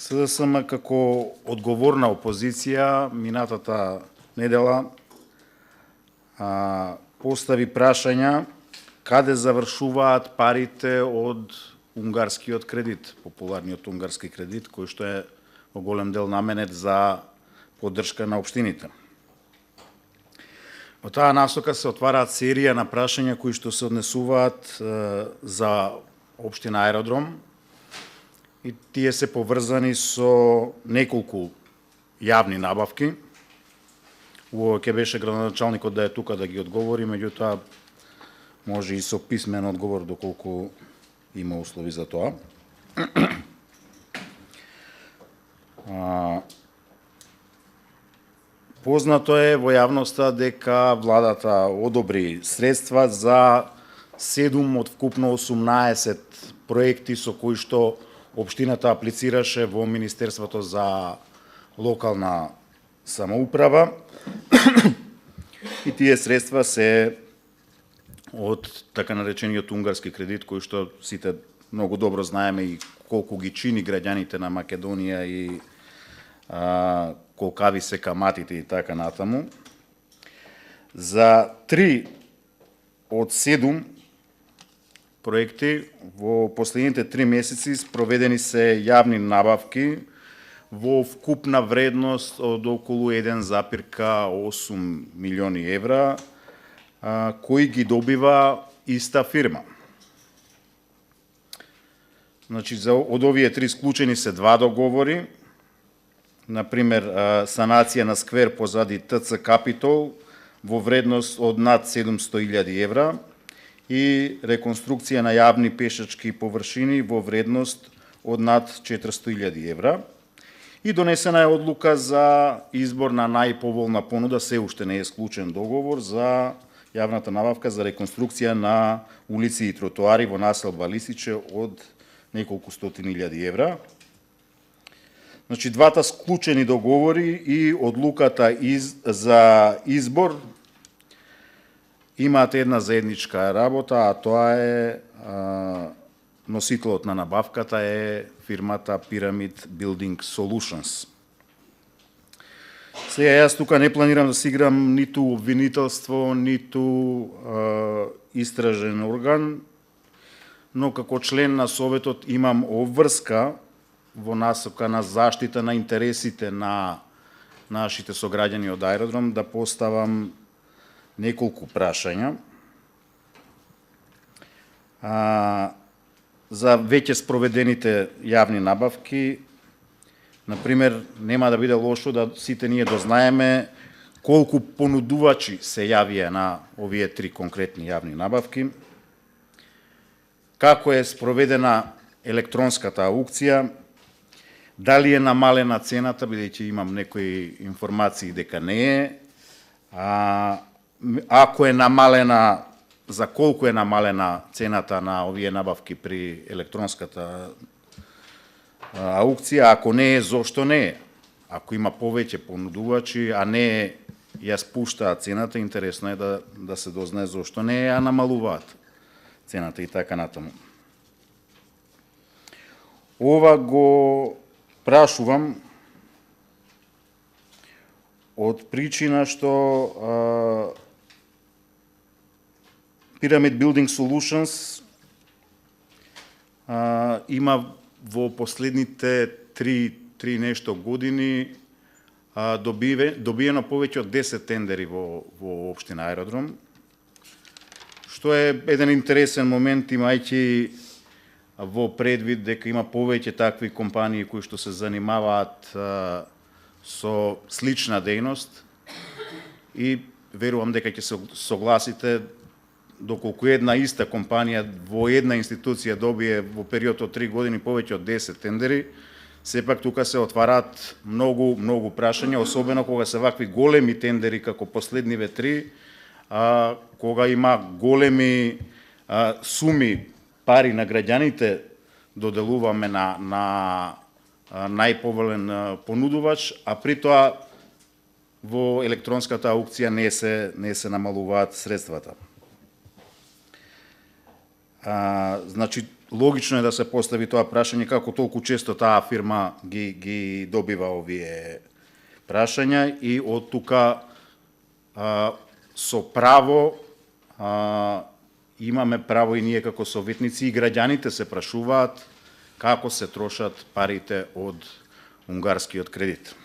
СДСМ како одговорна опозиција минатата недела постави прашања каде завршуваат парите од унгарскиот кредит, популарниот унгарски кредит, кој што е во голем дел наменет за поддршка на општините. Во таа насока се отвараат серија на прашања кои што се однесуваат за општина Аеродром и тие се поврзани со неколку јавни набавки. Во ќе беше градоначалникот да е тука да ги одговори, меѓутоа може и со писмен одговор доколку има услови за тоа. Познато е во јавноста дека владата одобри средства за 7 од вкупно 18 проекти со кои што општината аплицираше во Министерството за локална самоуправа и тие средства се од така наречениот унгарски кредит, кој што сите многу добро знаеме и колку ги чини граѓаните на Македонија и колкави се каматите и така натаму. За 3 од 7 проекти во последните 3 месеци спроведени се јавни набавки во вкупна вредност од околу 1,8 милиони евра, кои ги добива иста фирма. Значи, од овие 3 склучени се 2 договори, например, санација на сквер позади ТЦ Капитол во вредност од над 700.000 евра и реконструкција на јавни пешачки површини во вредност од над 400.000 евра. И донесена е одлука за избор на најповолна понуда, се уште не е склучен договор за јавната набавка за реконструкција на улици и тротоари во населба Лисиче од неколку стотини илјади евра. Значи, двата склучени договори и одлуката за избор имаат една заедничка работа, а тоа е носителот на набавката е фирмата Pyramid Building Solutions. Сега јас тука не планирам да си играм ниту обвинителство, ниту истражен орган, но како член на Советот имам обврска во насока на заштита на интересите на нашите сограѓани од Аеродром да поставам неколку прашања. За веќе спроведените јавни набавки, например, нема да биде лошо да сите ние дознаеме колку понудувачи се јавија на овие 3 конкретни јавни набавки, како е спроведена електронската аукција, дали е намалена цената, бидејќи имам некои информации дека не е, ако е намалена, за колку е намалена цената на овие набавки при електронската аукција, ако не е, зошто не е? Ако има повеќе понудувачи, а не е, ја спуштаат цената, интересно е да се дознае зошто не е, а намалуваат цената и така натаму. Ова го прашувам од причина што Pyramid Building Solutions има во последните 3 нешто години добиено повеќе од 10 тендери во општина Аеродром, што е еден интересен момент, имајќи во предвид дека има повеќе такви компании кои што се занимаваат со слична дејност и верувам дека ќе се согласите доколку една иста компанија во една институција добие во период од 3 години повеќе од 10 тендери, сепак тука се отвараат многу прашања, особено кога се вакви големи тендери како последниве 3, кога има големи суми пари на граѓаните доделуваме на најповолен понудувач, а при тоа во електронската аукција не се намалуваат средствата. Значи, логично е да се постави тоа прашање како толку често таа фирма ги добива овие прашања и од тука со право имаме право и ние како советници и граѓаните се прашуваат како се трошат парите од унгарскиот кредит.